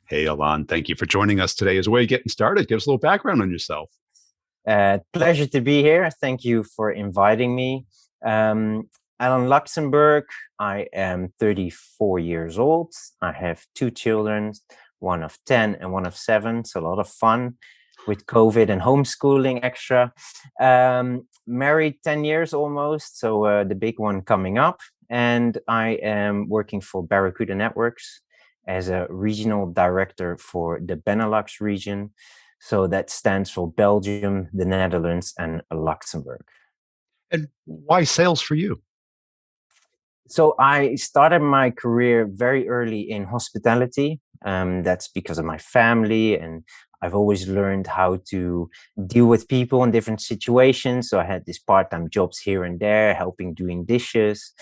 Hey, Alon, thank you for joining us today. As a way of getting started, give us a little background on yourself. Pleasure to be here. Thank you for inviting me. Alan Luxembourg. I am 34 years old. I have two children, one of 10 and one of 7. So a lot of fun with COVID and homeschooling extra. Married 10 years almost. So the big one coming up. And I am working for Barracuda Networks as a regional director for the Benelux region. So that stands for Belgium, the Netherlands, and Luxembourg. And why sales for you? So I started my career very early in hospitality. That's because of my family, and I've always learned how to deal with people in different situations. So I had these part-time jobs here and there, helping doing dishes.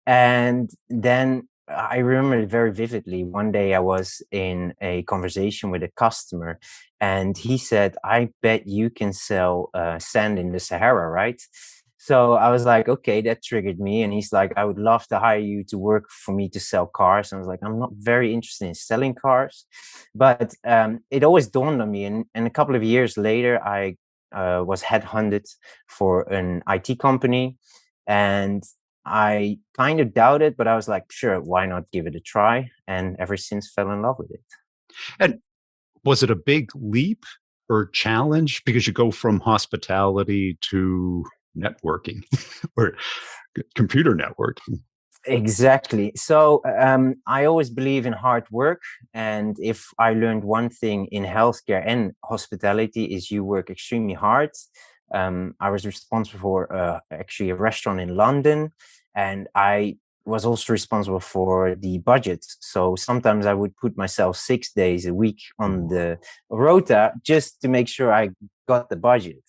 And then I remember it very vividly. One day I was in a conversation with a customer, and he said, "I bet you can sell sand in the Sahara, right?" So I was like, okay, that triggered me. And he's like, I would love to hire you to work for me to sell cars. And I was like, I'm not very interested in selling cars. But it always dawned on me. And a couple of years later, I was headhunted for an IT company. And I kind of doubted, but I was like, sure, why not give it a try? And ever since fell in love with it. And was it a big leap or challenge because you go from hospitality to networking or computer networking? Exactly. So I always believe in hard work. And if I learned one thing in healthcare and hospitality is you work extremely hard. I was responsible for actually a restaurant in London, and I was also responsible for the budget. So sometimes I would put myself 6 days a week on the rota just to make sure I got the budget.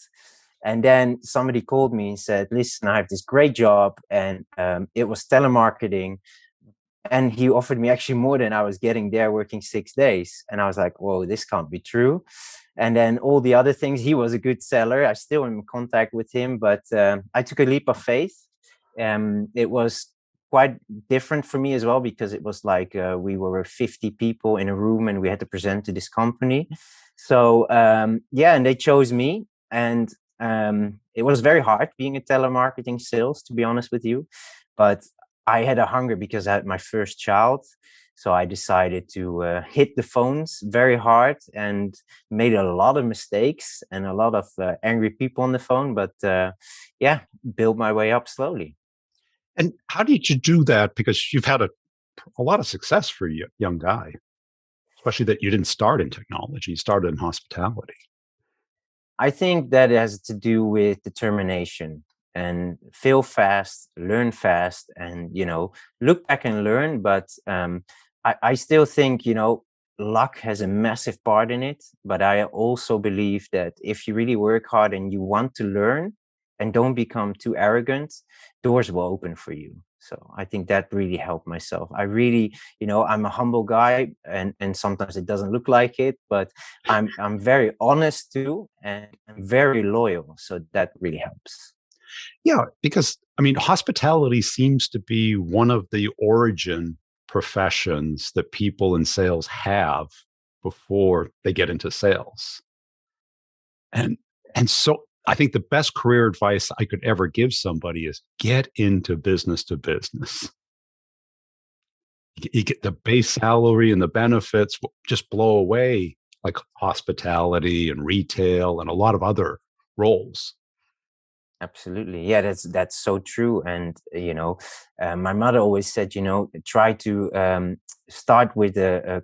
And then somebody called me and said, listen, I have this great job. And it was telemarketing. And he offered me actually more than I was getting there working 6 days. And I was like, whoa, this can't be true. And then all the other things, he was a good seller. I still am in contact with him, but I took a leap of faith. It was quite different for me as well, because it was like we were 50 people in a room and we had to present to this company. So yeah, and they chose me. And it was very hard being a telemarketing sales, to be honest with you. But I had a hunger because I had my first child. So I decided to hit the phones very hard and made a lot of mistakes and a lot of angry people on the phone. But yeah, built my way up slowly. And how did you do that? Because you've had a lot of success for a young guy, especially that you didn't start in technology, you started in hospitality. I think that has to do with determination and fail fast, learn fast, and look back and learn. But I still think luck has a massive part in it. But I also believe that if you really work hard and you want to learn and don't become too arrogant, doors will open for you. So I think that really helped myself. I really, I'm a humble guy, and sometimes it doesn't look like it, but I'm very honest too, and I'm very loyal. So that really helps. Yeah, because I mean, hospitality seems to be one of the origin professions that people in sales have before they get into sales. And and so I think the best career advice I could ever give somebody is get into business to business. You get the base salary and the benefits just blow away like hospitality and retail and a lot of other roles. Absolutely. Yeah, that's so true. And my mother always said, try to start with a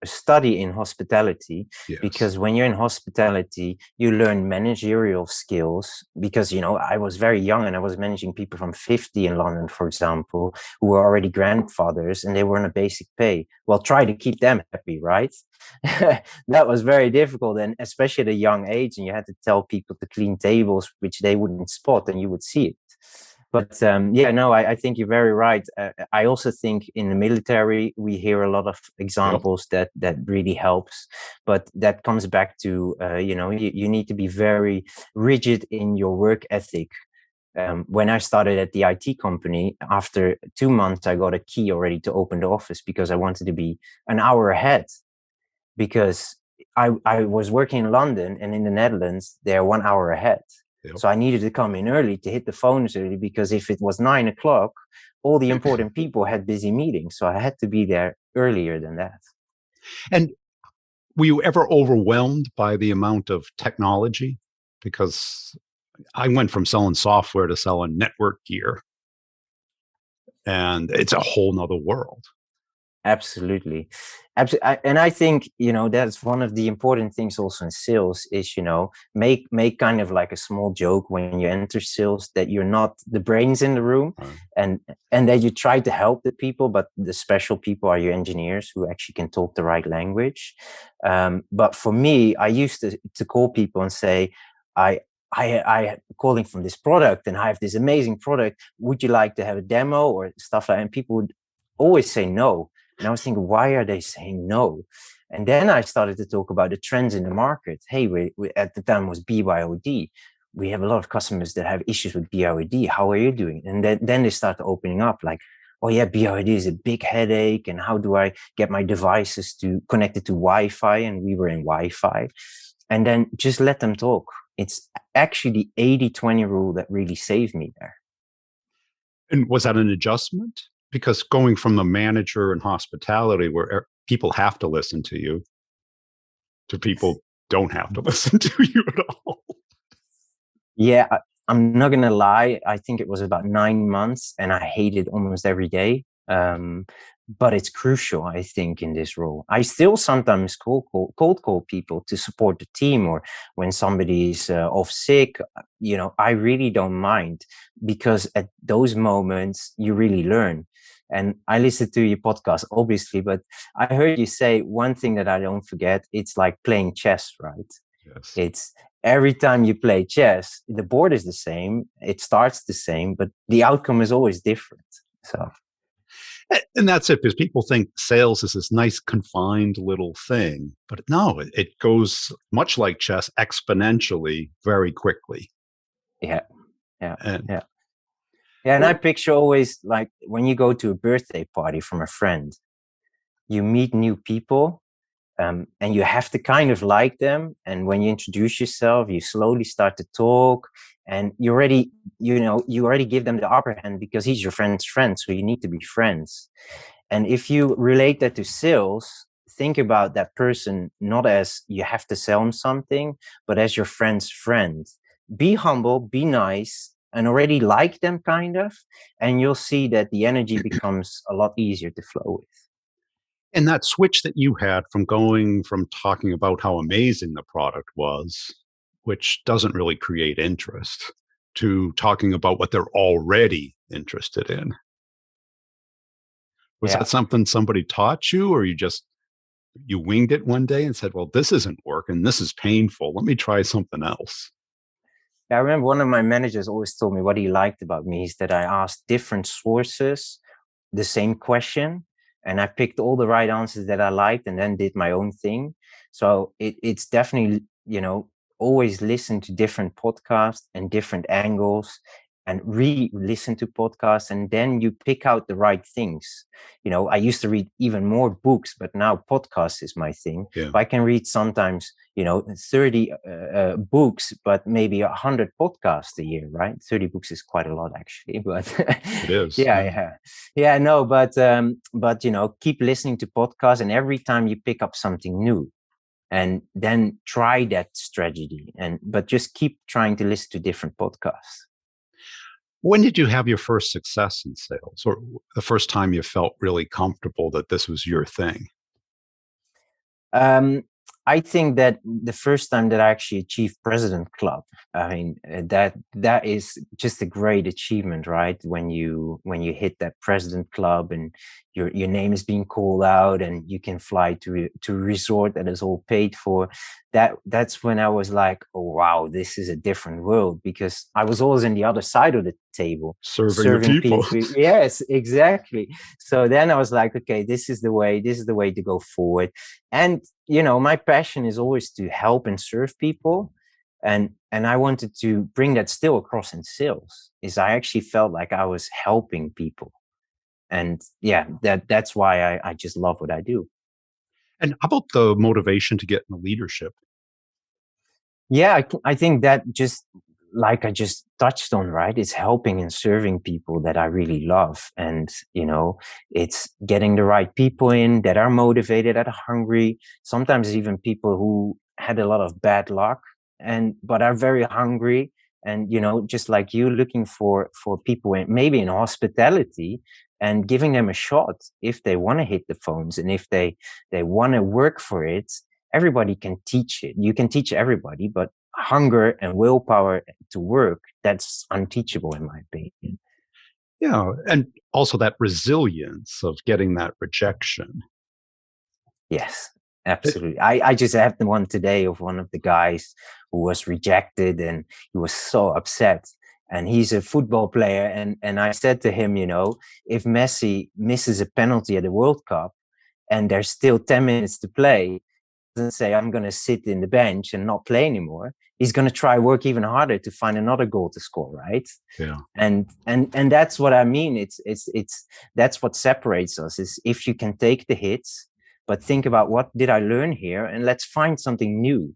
study in hospitality, Yes. because when you're in hospitality, you learn managerial skills. Because I was very young and I was managing people from 50 in London, for example, who were already grandfathers and they were on a basic pay. Well, try to keep them happy, right? That was very difficult, and especially at a young age, and you had to tell people to clean tables which they wouldn't spot and you would see it. But yeah, no, I think you're very right. I also think in the military we hear a lot of Yep. examples that really helps, but that comes back to you need to be very rigid in your work ethic. When I started at the IT company, after 2 months, I got a key already to open the office because I wanted to be an hour ahead. because I was working in London, and in the Netherlands, they're 1 hour ahead. Yep. So I needed to come in early to hit the phones early, because if it was 9 o'clock, all the important people had busy meetings. So I had to be there earlier than that. And were you ever overwhelmed by the amount of technology? Because I went from selling software to selling network gear, and it's a whole nother world. Absolutely. Absolutely. And I think, that's one of the important things also in sales is, make kind of like a small joke when you enter sales, that you're not the brains in the room, and that you try to help the people, but the special people are your engineers who actually can talk the right language. But for me, I used to call people and say, I calling from this product, and I have this amazing product. Would you like to have a demo or stuff like that? And people would always say no. And I was thinking, why are they saying no? And then I started to talk about the trends in the market. Hey, we at the time was BYOD. We have a lot of customers that have issues with BYOD. How are you doing? And then they start opening up like, oh yeah, BYOD is a big headache. And how do I get my devices to connected to Wi-Fi? And we were in Wi-Fi. And then just let them talk. It's actually the 80-20 rule that really saved me there. And was that an adjustment? Because going from a manager in hospitality where people have to listen to you to people don't have to listen to you at all. Yeah, I'm not going to lie. I think it was about 9 months and I hated almost every day. But it's crucial, I think, in this role. I still sometimes cold call people to support the team, or when somebody's off sick, I really don't mind, because at those moments you really learn. And I listened to your podcast, obviously, but I heard you say one thing that I don't forget. It's like playing chess, right? Yes. It's every time you play chess, the board is the same, it starts the same, but the outcome is always different. So. And that's it, because people think sales is this nice confined little thing, but no, it goes much like chess, exponentially, very quickly. Yeah. Yeah. And, yeah. Yeah. And I picture always like when you go to a birthday party from a friend, you meet new people, and you have to kind of like them. And when you introduce yourself, you slowly start to talk, and you already give them the upper hand because he's your friend's friend. So you need to be friends. And if you relate that to sales, think about that person not as you have to sell them something, but as your friend's friend. Be humble, be nice, and already like them kind of, and you'll see that the energy becomes a lot easier to flow with. and that switch that you had from going from talking about how amazing the product was, which doesn't really create interest, to talking about what they're already interested in. Was that something somebody taught you, or you winged it one day and said, well, this isn't working, this is painful, let me try something else? I remember one of my managers always told me what he liked about me is that I asked different sources the same question, and I picked all the right answers that I liked and then did my own thing. So it's definitely, always listen to different podcasts and different angles, and re-listen to podcasts, and then you pick out the right things. I used to read even more books, but now podcasts is my thing. Yeah. I can read sometimes 30 books, but maybe 100 podcasts a year, right? 30 books is quite a lot, actually, but It is. Yeah, no, but keep listening to podcasts, and every time you pick up something new, and then try that strategy, but just keep trying to listen to different podcasts. When did you have your first success in sales, or the first time you felt really comfortable that this was your thing? I think that the first time that I actually achieved President Club, I mean, that is just a great achievement, right? When you hit that President Club and your name is being called out, and you can fly to a resort that is all paid for. That's when I was like, oh wow, this is a different world, because I was always on the other side of the table, Serving the people. Yes, exactly. So then I was like, okay, this is the way to go forward. And my passion is always to help and serve people, and I wanted to bring that still across in sales. Is I actually felt like I was helping people, and yeah, that's why I just love what I do. And how about the motivation to get into leadership? Yeah, I think that just like I just touched on, right? It's helping and serving people that I really love. And, it's getting the right people in that are motivated, that are hungry. Sometimes even people who had a lot of bad luck but are very hungry. And, just like you looking for people maybe in hospitality and giving them a shot if they want to hit the phones and if they want to work for it. Everybody can teach it. You can teach everybody, but hunger and willpower to work, that's unteachable in my opinion. Yeah. And also that resilience of getting that rejection. Yes, It, absolutely. I just had the one today of one of the guys who was rejected and he was so upset. And he's a football player. And I said to him, if Messi misses a penalty at the World Cup and there's still 10 minutes to play, doesn't say I'm going to sit in the bench and not play anymore. He's going to try work even harder to find another goal to score, right? yeah. And that's what I mean. It's that's what separates us is if you can take the hits, but think about what did I learn here, and let's find something new.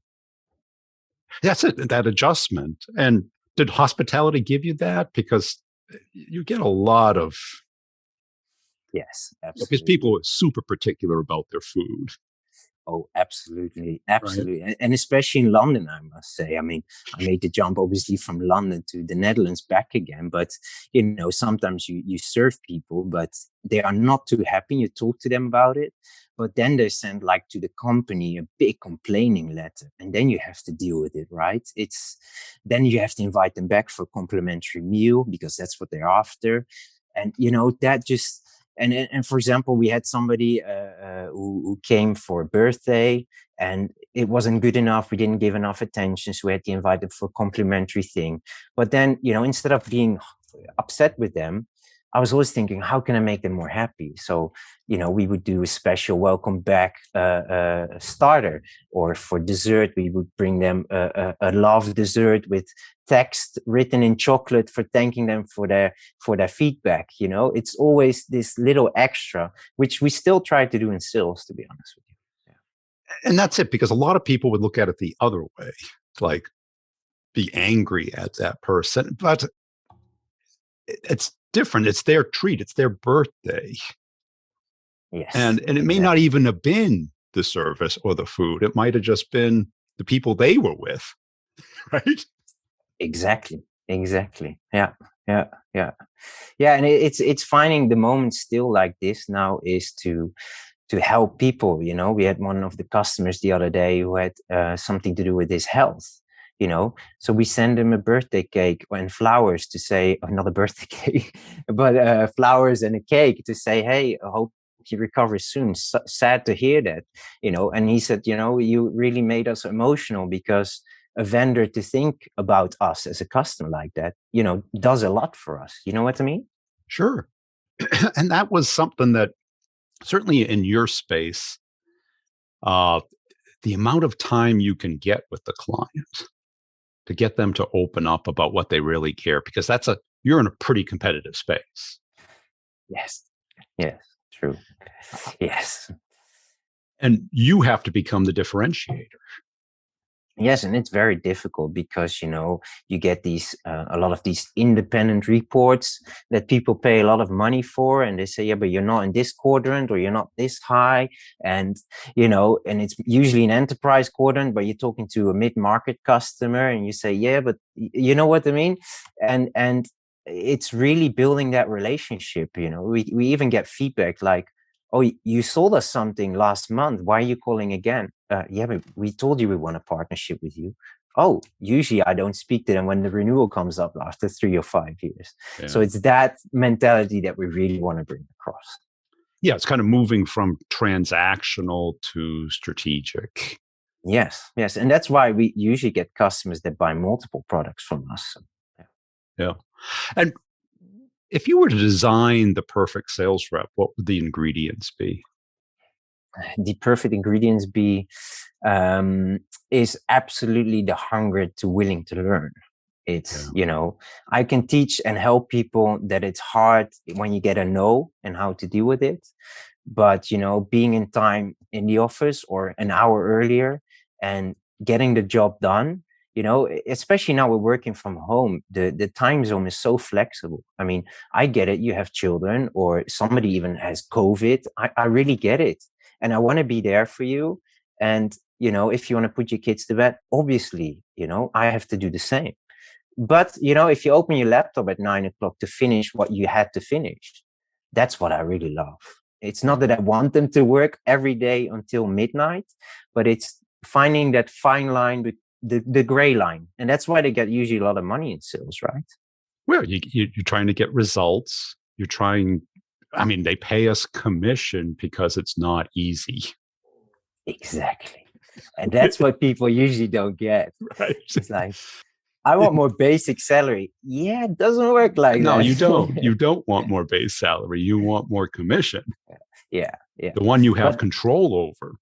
That's it, that adjustment. And did hospitality give you that? Because you get a lot of, Yes, because absolutely. people are super particular about their food, Oh, absolutely, right? absolutely, and especially in London, I must say. I mean, I made the jump obviously from London to the Netherlands back again, but sometimes you serve people, but they are not too happy. You talk to them about it, but then they send like to the company a big complaining letter, and then you have to deal with it, right? It's then you have to invite them back for a complimentary meal because that's what they're after, and that just and for example, we had somebody who came for a birthday, and it wasn't good enough. We didn't give enough attention, so we had to invite them for a complimentary thing. But then, instead of being upset with them, I was always thinking, how can I make them more happy? So, we would do a special welcome back starter, or for dessert, we would bring them a love dessert with text written in chocolate for thanking them for their feedback. It's always this little extra, which we still try to do in sales, to be honest with you. And that's it, because a lot of people would look at it the other way, like be angry at that person. But it's different. It's their treat, it's their birthday. Yes, And it may not exactly. even have been the service or the food. It might have just been the people they were with, right? Exactly. Yeah, yeah, yeah, yeah. And it's finding the moments still like this now is to help people. We had one of the customers the other day who had something to do with his health. So we send him a birthday cake and flowers to say, not a birthday cake, but flowers and a cake to say, hey, I hope he recovers soon. Sad to hear that. And he said, you really made us emotional because a vendor to think about us as a customer like that, does a lot for us. You know what I mean? Sure. And that was something that certainly in your space, uh, the amount of time you can get with the client to get them to open up about what they really care, because you're in a pretty competitive space. Yes. Yes. True. Yes. And you have to become the differentiator. Yes, and it's very difficult because you get these a lot of these independent reports that people pay a lot of money for, and they say, yeah, but you're not in this quadrant or you're not this high, and and it's usually an enterprise quadrant, but you're talking to a mid-market customer, and you say, yeah, but you know what I mean, and it's really building that relationship. We even get feedback like, oh, you sold us something last month. Why are you calling again? Yeah, but we told you we want a partnership with you. Oh, usually I don't speak to them when the renewal comes up after 3 or 5 years. So Yeah. it's that mentality that we really want to bring across. Yeah. It's kind of moving from transactional to strategic. Yes, yes. And that's why we usually get customers that buy multiple products from us. So, yeah. Yeah. And if you were to design the perfect sales rep, what would the ingredients be? The perfect ingredients be is absolutely the hunger to willing to learn. It's, Yeah. I can teach and help people that it's hard when you get a no and how to deal with it. But, being in time in the office or an hour earlier and getting the job done. Especially now we're working from home, the time zone is so flexible. I mean, I get it. You have children or somebody even has COVID. I really get it. And I want to be there for you. And, if you want to put your kids to bed, obviously, I have to do the same. But, if you open your laptop at 9 o'clock to finish what you had to finish, that's what I really love. It's not that I want them to work every day until midnight, but it's finding that fine line with the gray line. And that's why they get usually a lot of money in sales, right? Well, you're trying to get results. They pay us commission because it's not easy. Exactly. And that's what people usually don't get. Right. It's like, I want more basic salary. Yeah, it doesn't work like No, that. you don't. You don't want more base salary. You want more commission. Yeah. The one you have control over.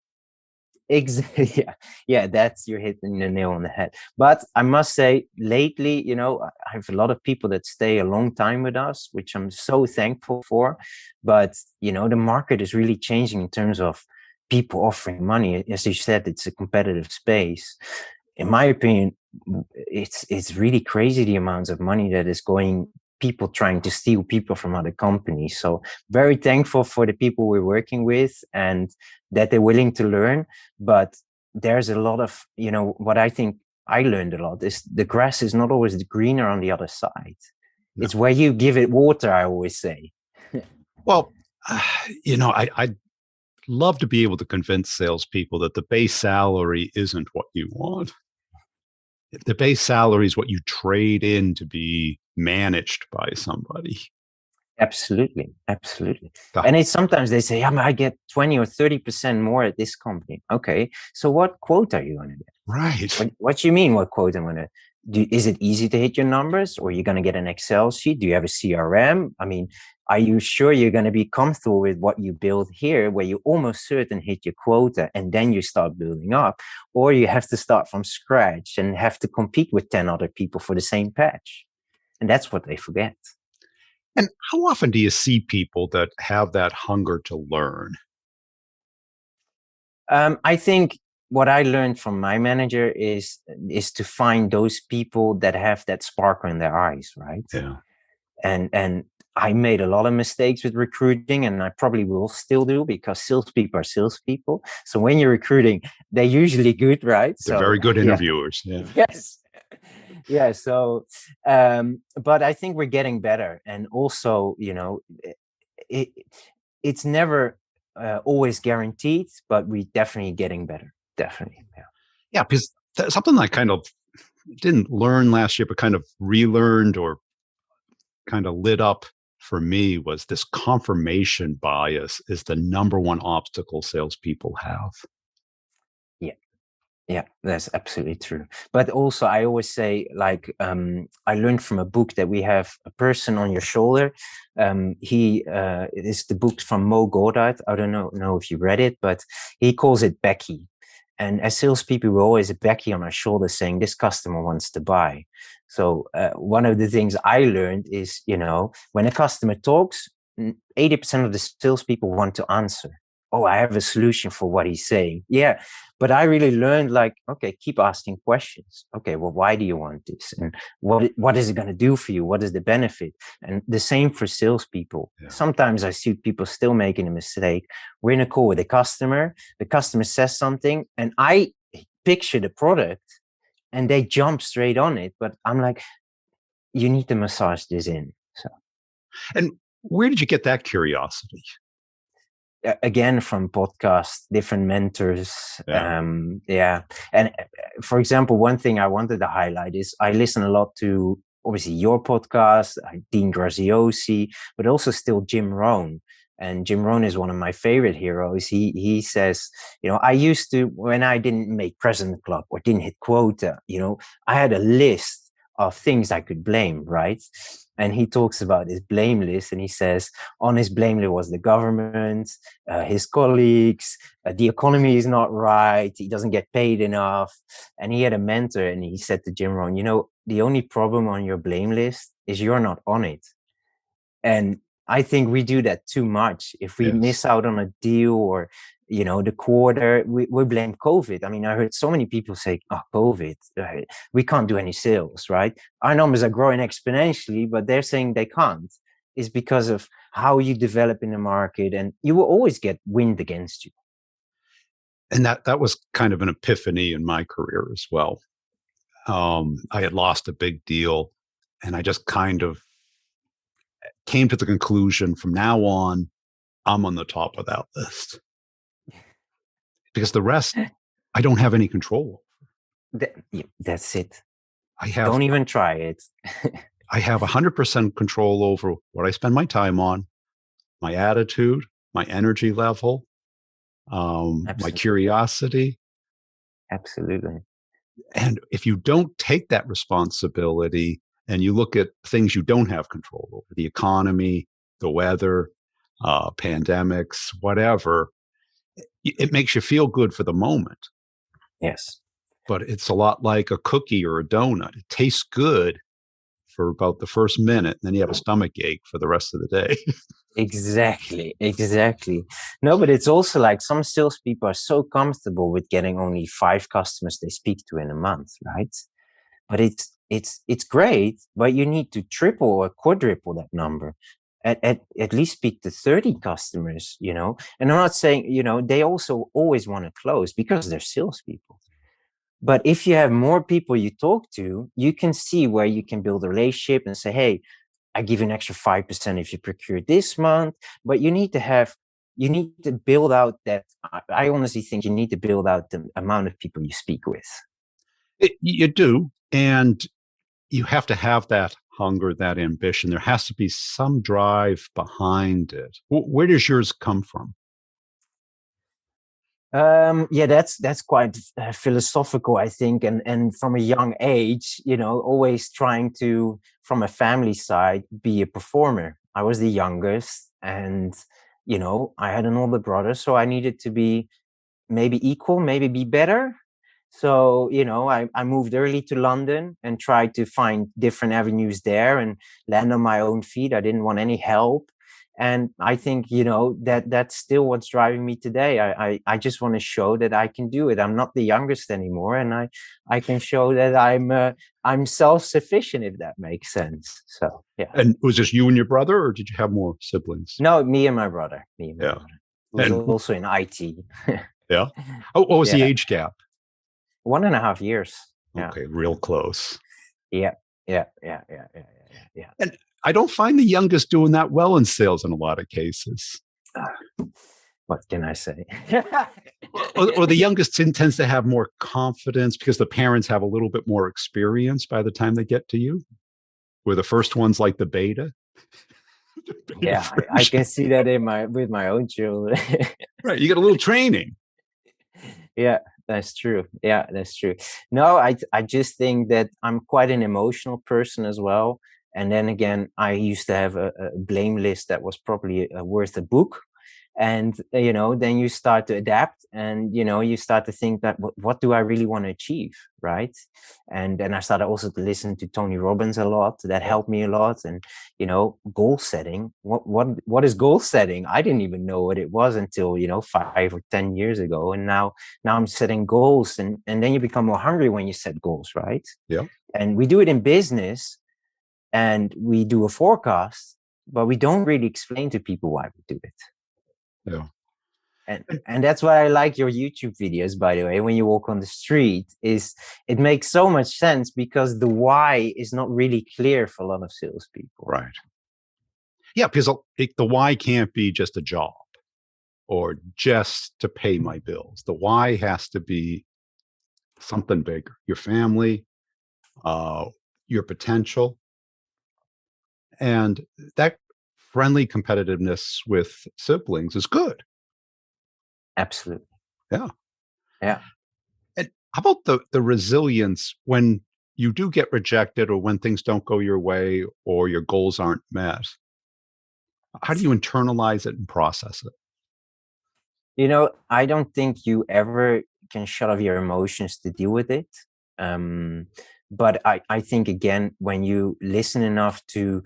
Exactly. Yeah, you're hitting the nail on the head. But I must say, lately, I have a lot of people that stay a long time with us, which I'm so thankful for. But the market is really changing in terms of people offering money. As you said, it's a competitive space. In my opinion, it's really crazy the amounts of money that is going, people trying to steal people from other companies. So very thankful for the people we're working with and that they're willing to learn. But there's a lot of, what I think I learned a lot is the grass is not always greener on the other side. No. It's where you give it water, I always say. Well, I'd love to be able to convince salespeople that the base salary isn't what you want. The base salary is what you trade in to be managed by somebody. Absolutely. And it's sometimes they say, I get 20 or 30% more at this company. Okay, so what quote are you going to get? Right. What do you mean, what quote I'm going to do? Is it easy to hit your numbers, or you're going to get an Excel sheet? Do you have a CRM? I mean, are you sure you're going to be comfortable with what you build here, where you almost certain hit your quota and then you start building up? Or you have to start from scratch and have to compete with 10 other people for the same patch. And that's what they forget. And how often do you see people that have that hunger to learn? I think what I learned from my manager is to find those people that have that sparkle in their eyes, right? Yeah. And I made a lot of mistakes with recruiting, and I probably will still do, because salespeople are salespeople. So when you're recruiting, they're usually good, right? They're very good interviewers. Yeah. Yes. Yeah. So, but I think we're getting better, and also, it's never always guaranteed, but we're definitely getting better. Definitely. Yeah. Because something I kind of didn't learn last year, but kind of relearned or kind of lit up for me was this confirmation bias is the number one obstacle salespeople have. Yeah, that's absolutely true. But also, I always say, like, I learned from a book that we have a person on your shoulder. It is the book from Mo Goddard. I don't know if you read it, but he calls it Becky. And as salespeople, we're always a Becky on our shoulder saying, this customer wants to buy. So one of the things I learned is, when a customer talks, 80% of the salespeople want to answer. Oh, I have a solution for what he's saying. Yeah. But I really learned, like, okay, keep asking questions. Okay, well, why do you want this? And what is it going to do for you? What is the benefit? And the same for salespeople. Yeah. Sometimes I see people still making a mistake. We're in a call with a customer. The customer says something, and I picture the product, and they jump straight on it. But I'm like, you need to massage this in. So, and where did you get that curiosity? Again, from podcasts, different mentors. Yeah. And for example, one thing I wanted to highlight is I listen a lot to, obviously, your podcast, Dean Graziosi, but also still Jim Rohn. And Jim Rohn is one of my favorite heroes. He says, I used to, when I didn't make President Club or didn't hit quota, I had a list of things I could blame, right? And he talks about his blame list, and he says on his blame list was the government, his colleagues, the economy is not right, he doesn't get paid enough. And he had a mentor, and he said to Jim Rohn, the only problem on your blame list is you're not on it. And I think we do that too much. If we miss out on a deal, or the quarter, we blame COVID. I mean, I heard so many people say, oh, COVID, we can't do any sales, right? Our numbers are growing exponentially, but they're saying they can't. It's because of how you develop in the market, and you will always get wind against you. And that was kind of an epiphany in my career as well. I had lost a big deal, and I just kind of came to the conclusion from now on, I'm on the top of that list because the rest I don't have any control over. That's it. I have Don't even try it. I have 100% control over what I spend my time on, my attitude, my energy level, my curiosity. Absolutely. And if you don't take that responsibility and you look at things you don't have control over, the economy, the weather, pandemics, whatever, it makes you feel good for the moment. Yes. But it's a lot like a cookie or a donut. It tastes good for about the first minute, and then you have a stomach ache for the rest of the day. Exactly. No, but it's also like some salespeople are so comfortable with getting only 5 customers they speak to in a month, right? But it's great, but you need to triple or quadruple that number. At least speak to 30 customers, And I'm not saying, they also always want to close because they're salespeople. But if you have more people you talk to, you can see where you can build a relationship and say, hey, I give you an extra 5% if you procure this month. But you need to build out that. I honestly think you need to build out the amount of people you speak with. You do. And you have to have that hunger, that ambition. There has to be some drive behind it. Where does yours come from? Yeah, that's quite philosophical, I think, and from a young age, always trying to, from a family side, be a performer. I was the youngest, and I had an older brother, so I needed to be maybe equal, maybe be better. So, I moved early to London and tried to find different avenues there and land on my own feet. I didn't want any help. And I think, that's still what's driving me today. I just want to show that I can do it. I'm not the youngest anymore. And I can show that I'm self-sufficient, if that makes sense. So, yeah. And was this you and your brother, or did you have more siblings? No, me and my brother. Yeah. Who's also in IT. Yeah. Oh, what was the age gap? 1.5 years. Okay, real close. Yeah. And I don't find the youngest doing that well in sales in a lot of cases. What can I say? or the youngest tends to have more confidence because the parents have a little bit more experience by the time they get to you. Where the first one's like the beta. Yeah, I can see that with my own children. Right, you get a little training. Yeah, that's true. Yeah, that's true. No, I just think that I'm quite an emotional person as well. And then again, I used to have a blame list that was probably worth a book. And, then you start to adapt and, you start to think that what do I really want to achieve? Right. And then I started also to listen to Tony Robbins a lot. That helped me a lot. And, goal setting. What is goal setting? I didn't even know what it was until, 5 or 10 years ago. And now I'm setting goals, and then you become more hungry when you set goals. Right. Yeah. And we do it in business, and we do a forecast, but we don't really explain to people why we do it. Yeah. And that's why I like your YouTube videos, by the way. When you walk on the street, it makes so much sense because the why is not really clear for a lot of salespeople. Right. Yeah, because the why can't be just a job or just to pay my bills. The why has to be something bigger. Your family, your potential, and that friendly competitiveness with siblings is good. Absolutely. Yeah. Yeah. And how about the resilience when you do get rejected or when things don't go your way or your goals aren't met? How do you internalize it and process it? I don't think you ever can shut off your emotions to deal with it. But I think, again, when you listen enough to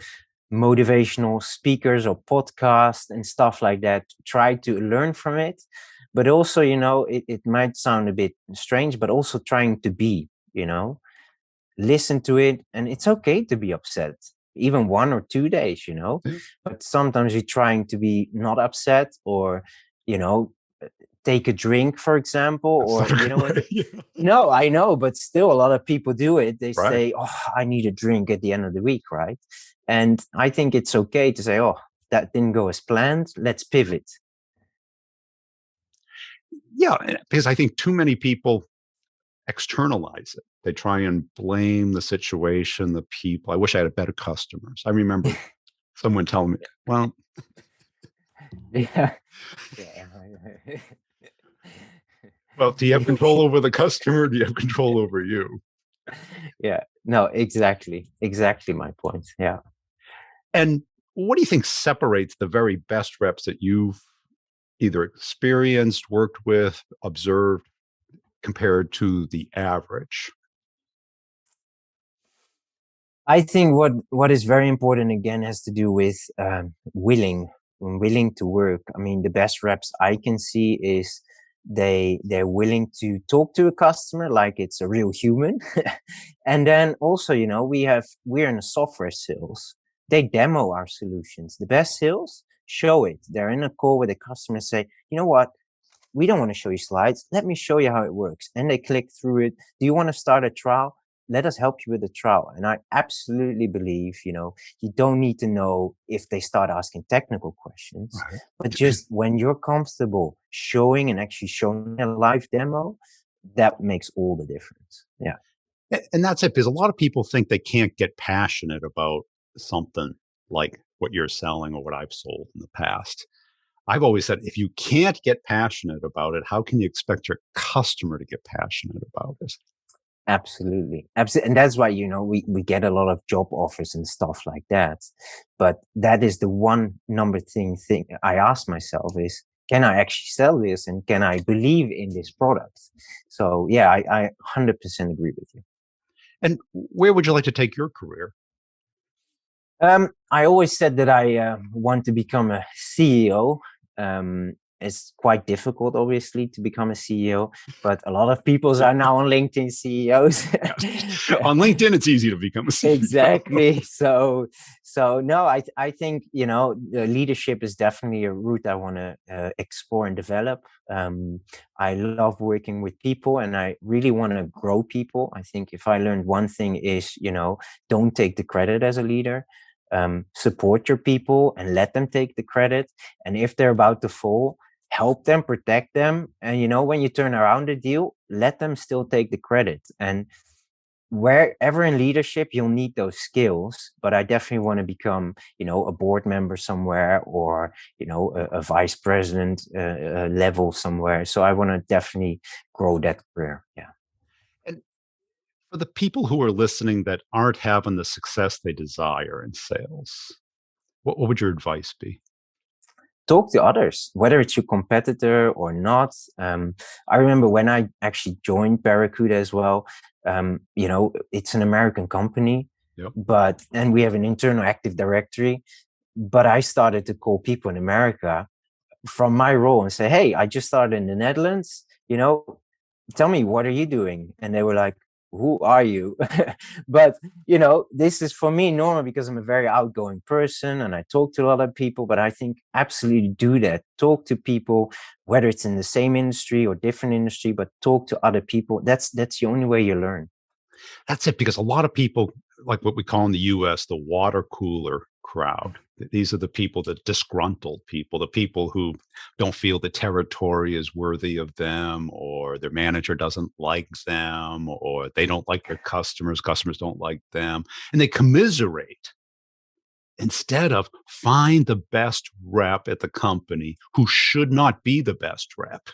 motivational speakers or podcasts and stuff like that, try to learn from it. but also, it might sound a bit strange, but also trying to be, listen to it, and it's okay to be upset, even 1 or 2 days, Yeah. but sometimes you're trying to be not upset, or you know take a drink, for example, That's or not a good way. Yeah. no, I know, but still a lot of people do it. They Right. say, oh, I need a drink at the end of the week, right? And I think it's okay to say, oh, that didn't go as planned, let's pivot. Yeah, because I think too many people externalize it. They try and blame the situation, the people. I wish I had better customers. I remember someone telling me, well, Yeah. Yeah. well, do you have control over the customer? Or do you have control over you? Yeah, no, exactly my point. Yeah. And what do you think separates the very best reps that you've either experienced, worked with, observed compared to the average? I think what is very important again has to do with willing to work. I mean, the best reps I can see is they're willing to talk to a customer like it's a real human, and then also, we're in a software sales. They demo our solutions. The best sales show it. They're in a call with a customer, say, you know what? We don't want to show you slides. Let me show you how it works. And they click through it. Do you want to start a trial? Let us help you with the trial. And I absolutely believe, you don't need to know if they start asking technical questions, Right. but just when you're comfortable showing and actually showing a live demo, that makes all the difference. Yeah. And that's it, because a lot of people think they can't get passionate about something like what you're selling or what I've sold in the past. I've always said, if you can't get passionate about it, how can you expect your customer to get passionate about it? Absolutely. Absolutely. And that's why, we get a lot of job offers and stuff like that. But that is the one number thing I ask myself is, can I actually sell this, and can I believe in this product? So yeah, I 100% agree with you. And where would you like to take your career? I always said that I want to become a CEO. It's quite difficult, obviously, to become a CEO, but a lot of people are now on LinkedIn CEOs. Yes. On LinkedIn, it's easy to become a CEO. Exactly. So no, I think, leadership is definitely a route I want to explore and develop. I love working with people, and I really want to grow people. I think if I learned one thing is, don't take the credit as a leader. Support your people and let them take the credit. And if they're about to fall, help them, protect them. And when you turn around the deal, let them still take the credit. And wherever in leadership, you'll need those skills. But I definitely want to become, a board member somewhere, or a vice president level somewhere. So I want to definitely grow that career. Yeah. And for the people who are listening that aren't having the success they desire in sales, what would your advice be? Talk to others, whether it's your competitor or not. I remember when I actually joined Barracuda as well. It's an American company, Yep. and we have an internal Active Directory. But I started to call people in America from my role and say, "Hey, I just started in the Netherlands. Tell me, what are you doing?" And they were like, "Who are you?" But this is for me normal, because I'm a very outgoing person and I talk to a lot of people. But I think absolutely do that. Talk to people, whether it's in the same industry or different industry, but talk to other people. That's the only way you learn. That's it, because a lot of people, like what we call in the US, the water cooler crowd. These are the people, the disgruntled people, the people who don't feel the territory is worthy of them, or their manager doesn't like them, or they don't like their customers, customers don't like them, and they commiserate instead of find the best rep at the company who should not be the best rep.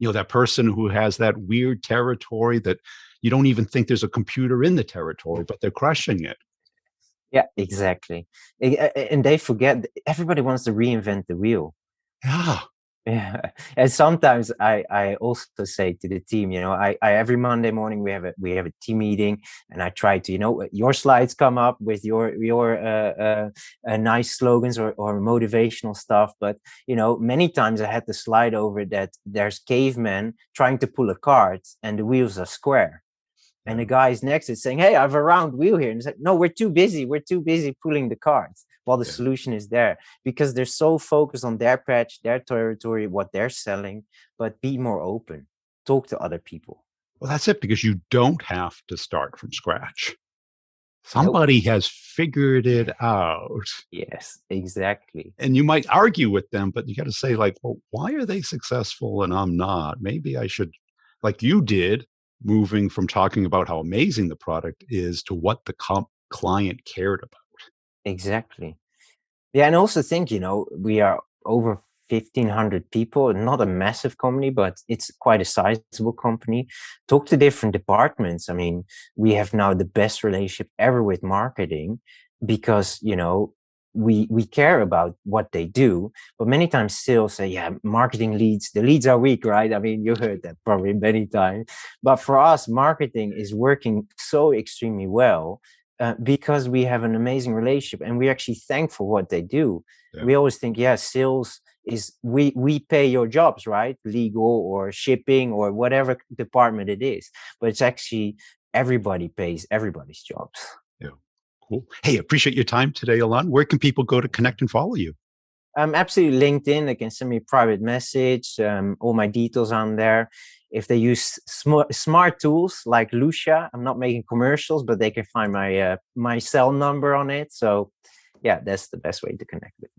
That person who has that weird territory that you don't even think there's a computer in the territory, but they're crushing it. Yeah, exactly. And they forget, everybody wants to reinvent the wheel. Yeah. Yeah, and sometimes I also say to the team, I every Monday morning we have a team meeting, and I try to, your slides come up with your nice slogans or motivational stuff, but many times I had the slide over that there's cavemen trying to pull a cart and the wheels are square. And Yeah, the guy's next is saying, "Hey, I have a round wheel here." And it's like, "No, we're too busy. We're too busy pulling the carts while the yeah. solution is there," because they're so focused on their patch, their territory, what they're selling. But be more open. Talk to other people. Well, that's it because you don't have to start from scratch. Nope. Somebody has figured it out. Yes, exactly. And you might argue with them, but you got to say, like, well, why are they successful and I'm not? Maybe I should, like you did, moving from talking about how amazing the product is to what the client cared about. Exactly. Yeah, and also think, we are over 1,500 people, not a massive company, but it's quite a sizable company. Talk to different departments. I mean, we have now the best relationship ever with marketing because, we care about what they do, but many times sales say, yeah, marketing leads, the leads are weak, right? I mean, you heard that probably many times. But for us, marketing is working so extremely well because we have an amazing relationship and we're actually thankful what they do. Yeah. We always think, yeah, sales is we pay your jobs, right? Legal or shipping or whatever department it is, but it's actually everybody pays everybody's jobs. Yeah. Cool. Hey, appreciate your time today, Alon. Where can people go to connect and follow you? Absolutely, LinkedIn. They can send me a private message. All my details on there. If they use smart tools like Lucia, I'm not making commercials, but they can find my cell number on it. So, yeah, that's the best way to connect with.